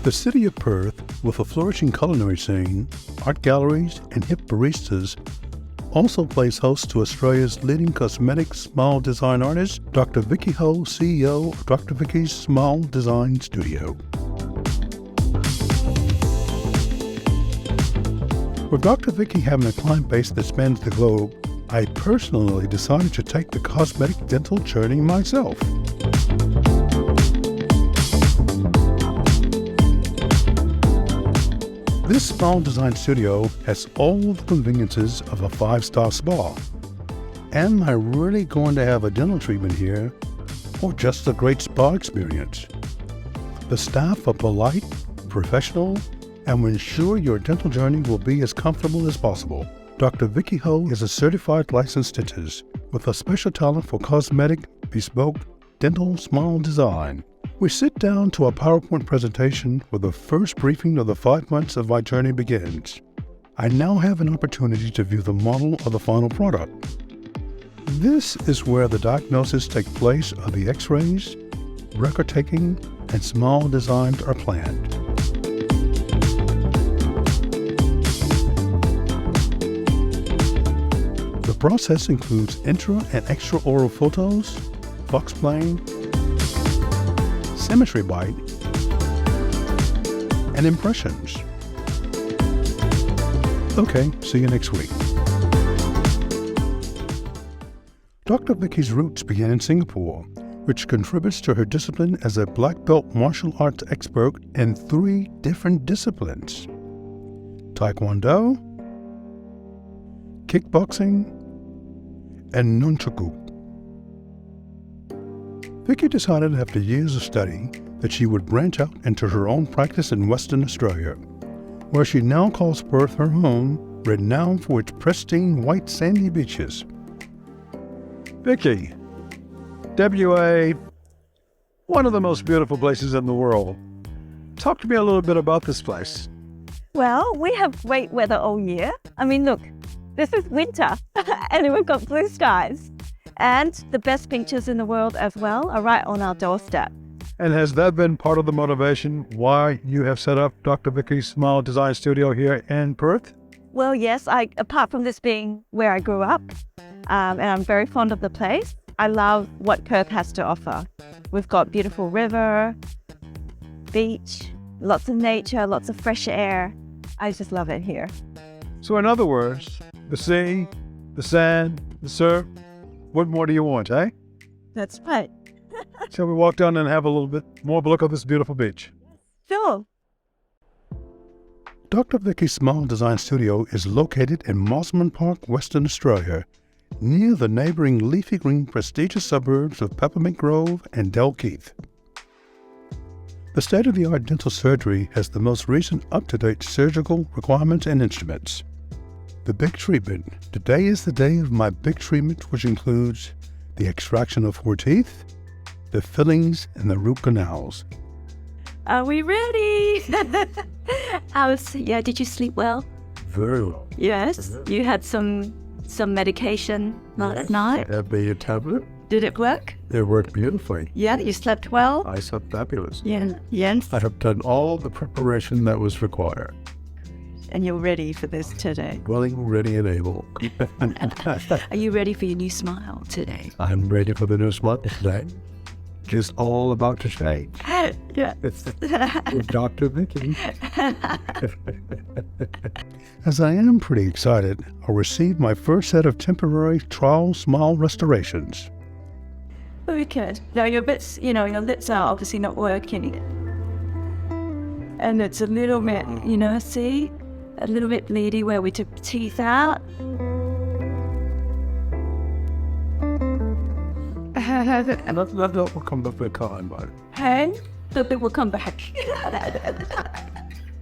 The city of Perth, with a flourishing culinary scene, art galleries, and hip baristas, also plays host to Australia's leading cosmetic smile design artist, Dr. Vicky Ho, CEO of Dr. Vicky's Smile Design Studio. With Dr. Vicky having a client base that spans the globe, I personally decided to take the cosmetic dental journey myself. This small design studio has all the conveniences of a 5-star spa. Am I really going to have a dental treatment here, or just a great spa experience? The staff are polite, professional, and will ensure your dental journey will be as comfortable as possible. Dr. Vicky Ho is a certified licensed dentist with a special talent for cosmetic, bespoke, dental smile design. We sit down to a PowerPoint presentation where the first briefing of the 5 months of my journey begins. I now have an opportunity to view the model of the final product. This is where the diagnoses take place of the x-rays, record taking, and smile designs are planned. The process includes intra and extraoral photos, box plane, symmetry bite, and impressions. Okay, see you next week. Dr. Vicky's roots began in Singapore, which contributes to her discipline as a black belt martial arts expert in 3 different disciplines: Taekwondo, kickboxing, and nunchaku. Vicky decided after years of study that she would branch out into her own practice in Western Australia, where she now calls Perth her home, renowned for its pristine white sandy beaches. Vicky, WA, one of the most beautiful places in the world. Talk to me a little bit about this place. Well, we have great weather all year. I mean, look, this is winter and we've got blue skies. And the best beaches in the world as well are right on our doorstep. And has that been part of the motivation why you have set up Dr. Vicky's Smile Design Studio here in Perth? Well, yes, apart from this being where I grew up, and I'm very fond of the place, I love what Perth has to offer. We've got beautiful river, beach, lots of nature, lots of fresh air. I just love it here. So in other words, the sea, the sand, the surf, what more do you want, eh? That's right. Shall we walk down and have a little bit more of a look at this beautiful beach? Sure. Dr. Vicky's Smile Design Studio is located in Mosman Park, Western Australia, near the neighbouring leafy green prestigious suburbs of Peppermint Grove and Dalkeith. The state-of-the-art dental surgery has the most recent up-to-date surgical requirements and instruments. The big treatment. Today is the day of my big treatment, which includes the extraction of 4 teeth, the fillings, and the root canals. Are we ready? Did you sleep well? Very well. Yes. You had some medication last night. Have a tablet. Did it work? It worked beautifully. Yeah, you slept well? I slept fabulous. Yeah. Yes. I have done all the preparation that was required. And you're ready for this today? Willing, ready, and able. Are you ready for your new smile today? I'm ready for the new smile today. Just all about to say. Yeah. With Dr. Vicky. As I am pretty excited, I'll receive my first set of temporary trial smile restorations. Very good. Now your lips are obviously not working. And it's a little bit, see? A little bit bleedy where we took the teeth out. And that will come back with time, but And the bit will come back.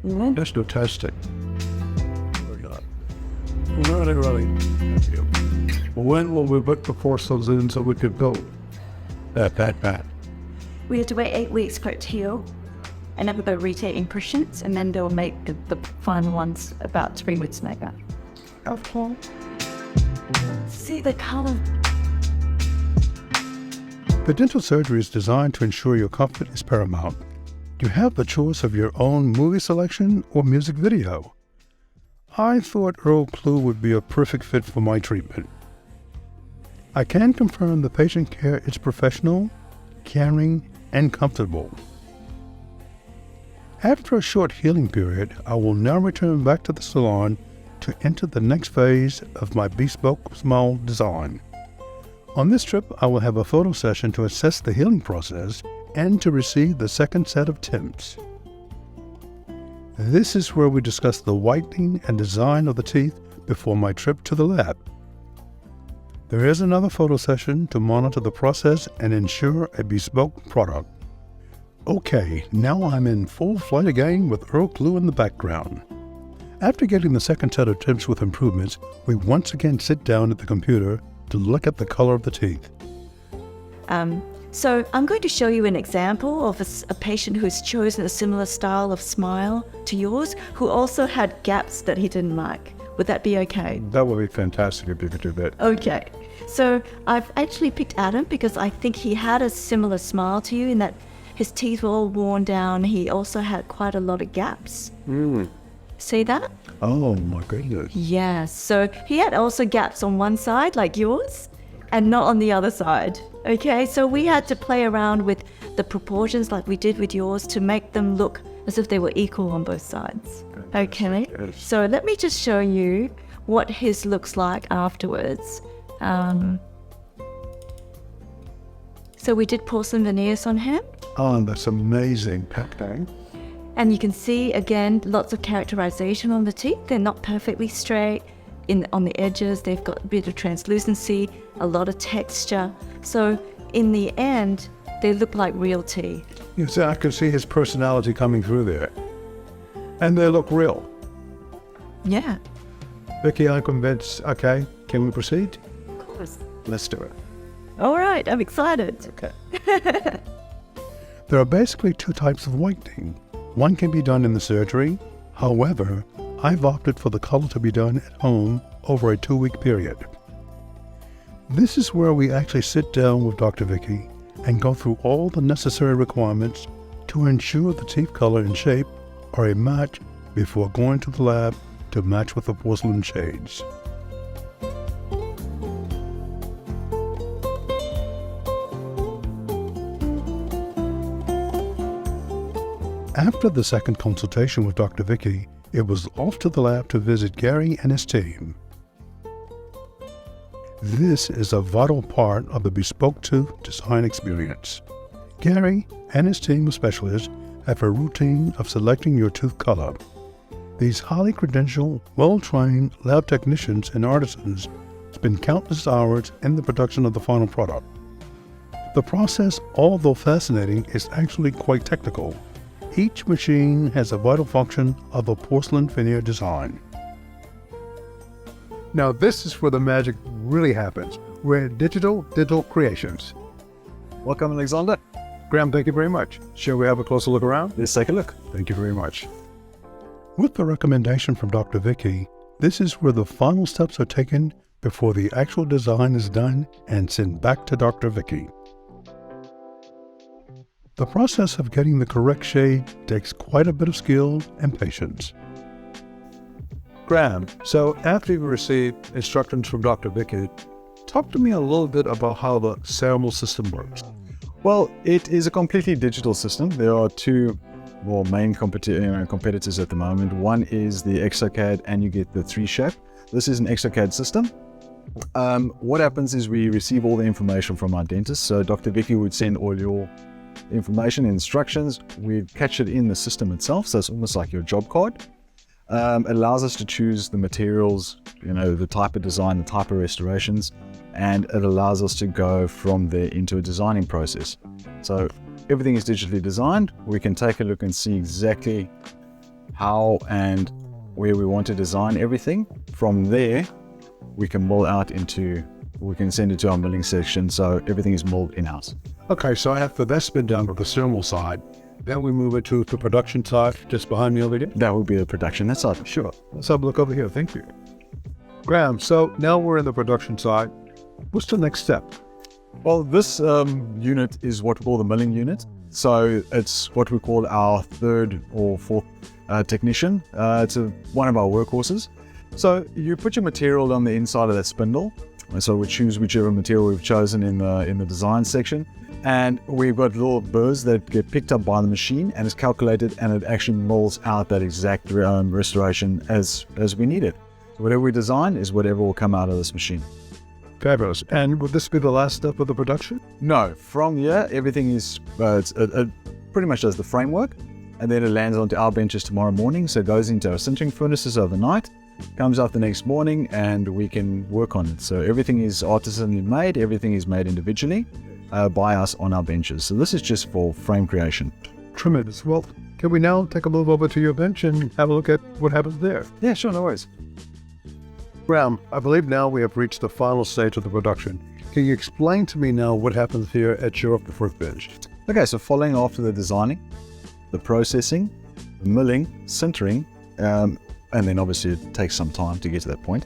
there's no testing. Really. When will we book the fossils in so we could go? That. We have to wait 8 weeks for it to heal. And then we'll go retake impressions, and then they'll make the final ones about 3 weeks later. Okay. See the color. The dental surgery is designed to ensure your comfort is paramount. You have the choice of your own movie selection or music video. I thought Earl Klugh would be a perfect fit for my treatment. I can confirm the patient care is professional, caring, and comfortable. After a short healing period, I will now return back to the salon to enter the next phase of my bespoke smile design. On this trip, I will have a photo session to assess the healing process and to receive the second set of tips. This is where we discuss the whitening and design of the teeth before my trip to the lab. There is another photo session to monitor the process and ensure a bespoke product. Okay, now I'm in full flight again with Earl Klugh in the background. After getting the second set of tips with improvements, we once again sit down at the computer to look at the color of the teeth. So I'm going to show you an example of a patient who's chosen a similar style of smile to yours, who also had gaps that he didn't like. Would that be okay? That would be fantastic if you could do that. Okay. So I've actually picked Adam because I think he had a similar smile to you in that his teeth were all worn down. He also had quite a lot of gaps. See that? Oh my goodness. Yeah. So he had also gaps on one side like yours and not on the other side. Okay, so we had to play around with the proportions like we did with yours to make them look as if they were equal on both sides. Okay, Yes. so let me just show you what his looks like afterwards. So we did porcelain veneers on him. Oh, that's amazing. Okay. And you can see, again, lots of characterization on the teeth. They're not perfectly straight. On the edges, they've got a bit of translucency, a lot of texture. So in the end, they look like real teeth. You see, I can see his personality coming through there. And they look real. Yeah. Vicky, I'm convinced. Okay, can we proceed? Of course. Let's do it. All right, I'm excited. Okay. There are basically two types of whitening. One can be done in the surgery. However, I've opted for the color to be done at home over a 2-week period. This is where we actually sit down with Dr. Vicky and go through all the necessary requirements to ensure the teeth color and shape are a match before going to the lab to match with the porcelain shades. After the second consultation with Dr. Vicky, it was off to the lab to visit Gary and his team. This is a vital part of the bespoke tooth design experience. Gary and his team of specialists have a routine of selecting your tooth color. These highly credentialed, well-trained lab technicians and artisans spend countless hours in the production of the final product. The process, although fascinating, is actually quite technical. Each machine has a vital function of a porcelain veneer design. Now this is where the magic really happens. We're digital creations. Welcome, Alexander. Graham, thank you very much. Shall we have a closer look around? Let's take a look. Thank you very much. With the recommendation from Dr. Vicky, this is where the final steps are taken before the actual design is done and sent back to Dr. Vicky. The process of getting the correct shade takes quite a bit of skill and patience. Graham, so after you received instructions from Dr. Vicky, talk to me a little bit about how the ceremonial system works. Well, it is a completely digital system. There are two main competitors at the moment. One is the exocad, and you get the 3-shape. This is an exocad system. What happens is we receive all the information from our dentist. So Dr. Vicky would send all your information and instructions. We'd catch it in the system itself. So it's almost like your job card. It allows us to choose the materials, the type of design, the type of restorations, and it allows us to go from there into a designing process. So everything is digitally designed. We can take a look and see exactly how and where we want to design everything. From there, we can we can send it to our milling section, so everything is molded in-house. Okay, so after that's been done with the ceremonial side, then we move it to the production side just behind me over there? That would be the production. That's all. Sure. Let's have a look over here. Thank you. Graham, so now we're in the production side. What's the next step? Well, this unit is what we call the milling unit. So it's what we call our third or fourth technician. It's one of our workhorses. So you put your material on the inside of that spindle. So we choose whichever material we've chosen in the design section. And we've got little burrs that get picked up by the machine, and it's calculated, and it actually molds out that exact restoration as we need it. So whatever we design is whatever will come out of this machine. Fabulous. And would this be the last step of the production? No, from here, everything is it pretty much does the framework, and then it lands onto our benches tomorrow morning. So it goes into our sintering furnaces overnight, comes out the next morning, and we can work on it. So everything is artisanally made, everything is made individually by us on our benches. So this is just for frame creation. Tremendous. Well, can we now take a move over to your bench and have a look at what happens there? Yeah, sure, no worries. Graham, I believe now we have reached the final stage of the production. Can you explain to me now what happens here at your workbench? Okay, so following after the designing, the processing, the milling, sintering, and then obviously it takes some time to get to that point,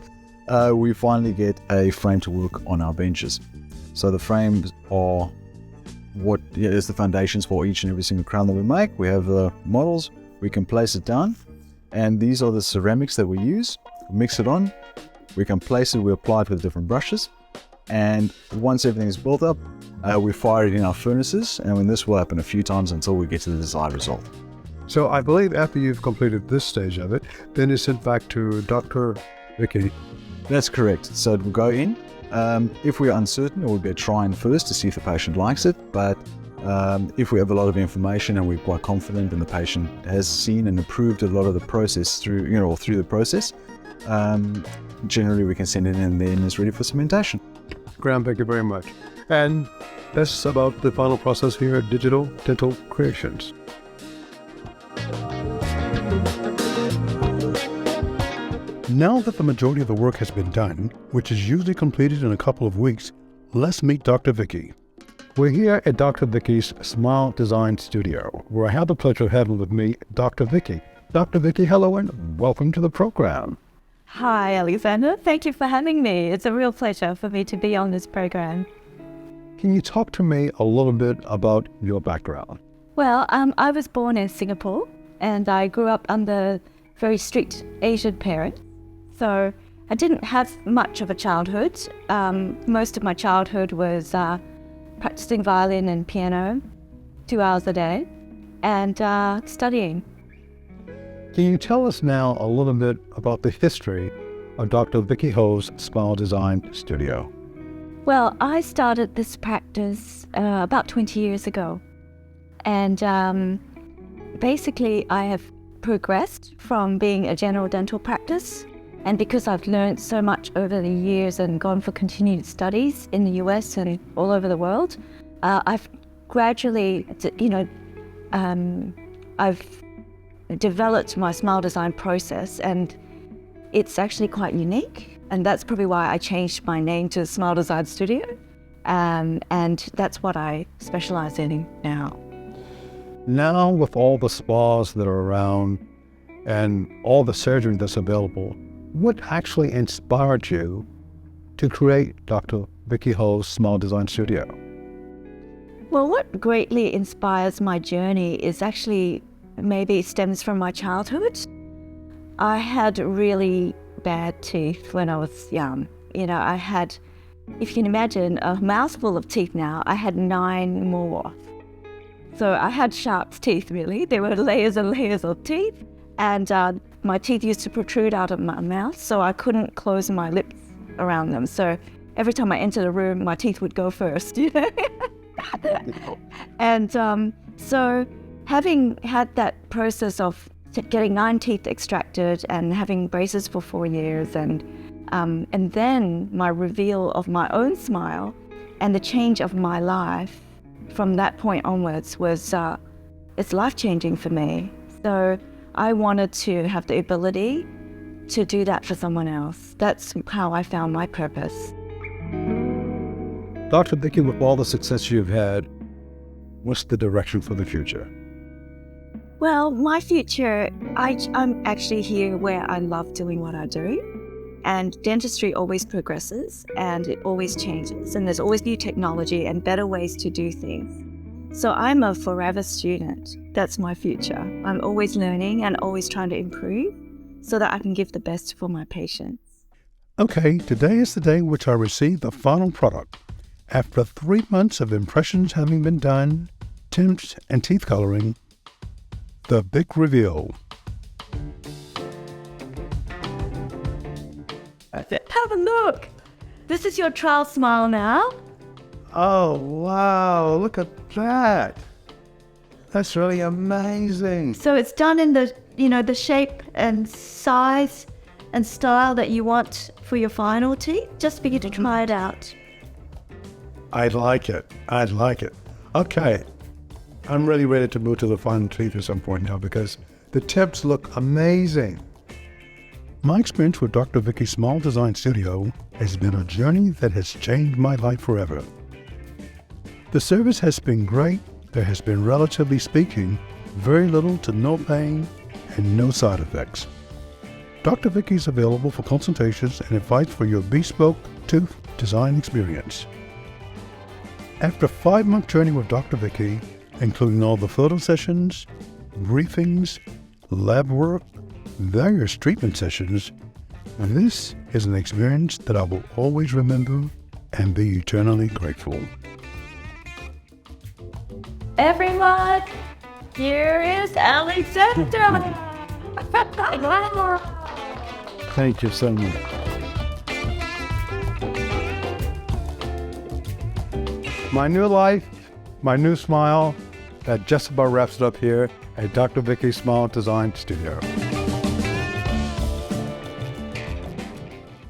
we finally get a frame to work on our benches. So the frames are what is the foundations for each and every single crown that we make. We have the models, we can place it down, and these are the ceramics that we use. Mix it on, we can place it, we apply it with different brushes, and once everything is built up, we fire it in our furnaces, and when this will happen a few times until we get to the desired result. So I believe after you've completed this stage of it, then it's sent back to Dr. Vicky. That's correct. So it will go in. If we are uncertain, it will be a try-in first to see if the patient likes it, but if we have a lot of information and we're quite confident and the patient has seen and approved a lot of the process through the process, generally we can send it in and then it's ready for cementation. Graham, thank you very much. And that's about the final process here at Digital Dental Creations. Now that the majority of the work has been done, which is usually completed in a couple of weeks, let's meet Dr. Vicky. We're here at Dr. Vicky's Smile Design Studio, where I have the pleasure of having with me Dr. Vicky. Dr. Vicky, hello and welcome to the program. Hi, Alexander. Thank you for having me. It's a real pleasure for me to be on this program. Can you talk to me a little bit about your background? Well, I was born in Singapore, and I grew up under very strict Asian parents. So I didn't have much of a childhood. Most of my childhood was practicing violin and piano 2 hours a day and studying. Can you tell us now a little bit about the history of Dr. Vicky Ho's Smile Design Studio? Well, I started this practice about 20 years ago. And basically I have progressed from being a general dental practice. And because I've learned so much over the years and gone for continued studies in the US and all over the world, I've gradually, I've developed my smile design process, and it's actually quite unique. And that's probably why I changed my name to Smile Design Studio. And that's what I specialize in now. Now, with all the spas that are around and all the surgery that's available, what actually inspired you to create Dr. Vicky Ho's Smile Design Studio? Well, what greatly inspires my journey is actually maybe stems from my childhood. I had really bad teeth when I was young. I had, if you can imagine, a mouthful of teeth now. I had 9 more. So I had sharp teeth, really. There were layers and layers of teeth. And my teeth used to protrude out of my mouth, so I couldn't close my lips around them. So every time I entered a room, my teeth would go first, And so having had that process of getting 9 teeth extracted and having braces for 4 years, and then my reveal of my own smile and the change of my life from that point onwards was, it's life-changing for me. So I wanted to have the ability to do that for someone else. That's how I found my purpose. Dr. Vicky, with all the success you've had, what's the direction for the future? Well, my future, I'm actually here where I love doing what I do. And dentistry always progresses and it always changes. And there's always new technology and better ways to do things. So I'm a forever student. That's my future. I'm always learning and always trying to improve so that I can give the best for my patients. Okay, today is the day which I receive the final product. After 3 months of impressions having been done, tints and teeth coloring, the big reveal. Have a look. This is your trial smile now. Oh, wow, look at that. That's really amazing. So it's done in the shape and size and style that you want for your final teeth, just for you to try it out. I'd like it. Okay, I'm really ready to move to the final teeth at some point now because the tips look amazing. My experience with Dr. Vicky's Smile Design Studio has been a journey that has changed my life forever. The service has been great. There has been, relatively speaking, very little to no pain and no side effects. Dr. Vicky is available for consultations and advice for your bespoke tooth design experience. After a 5-month journey with Dr. Vicky, including all the photo sessions, briefings, lab work, various treatment sessions, this is an experience that I will always remember and be eternally grateful. Everyone, here is Alexander. Thank you so much. My new life, my new smile, that just about wraps it up here at Dr. Vicky's Smile Design Studio.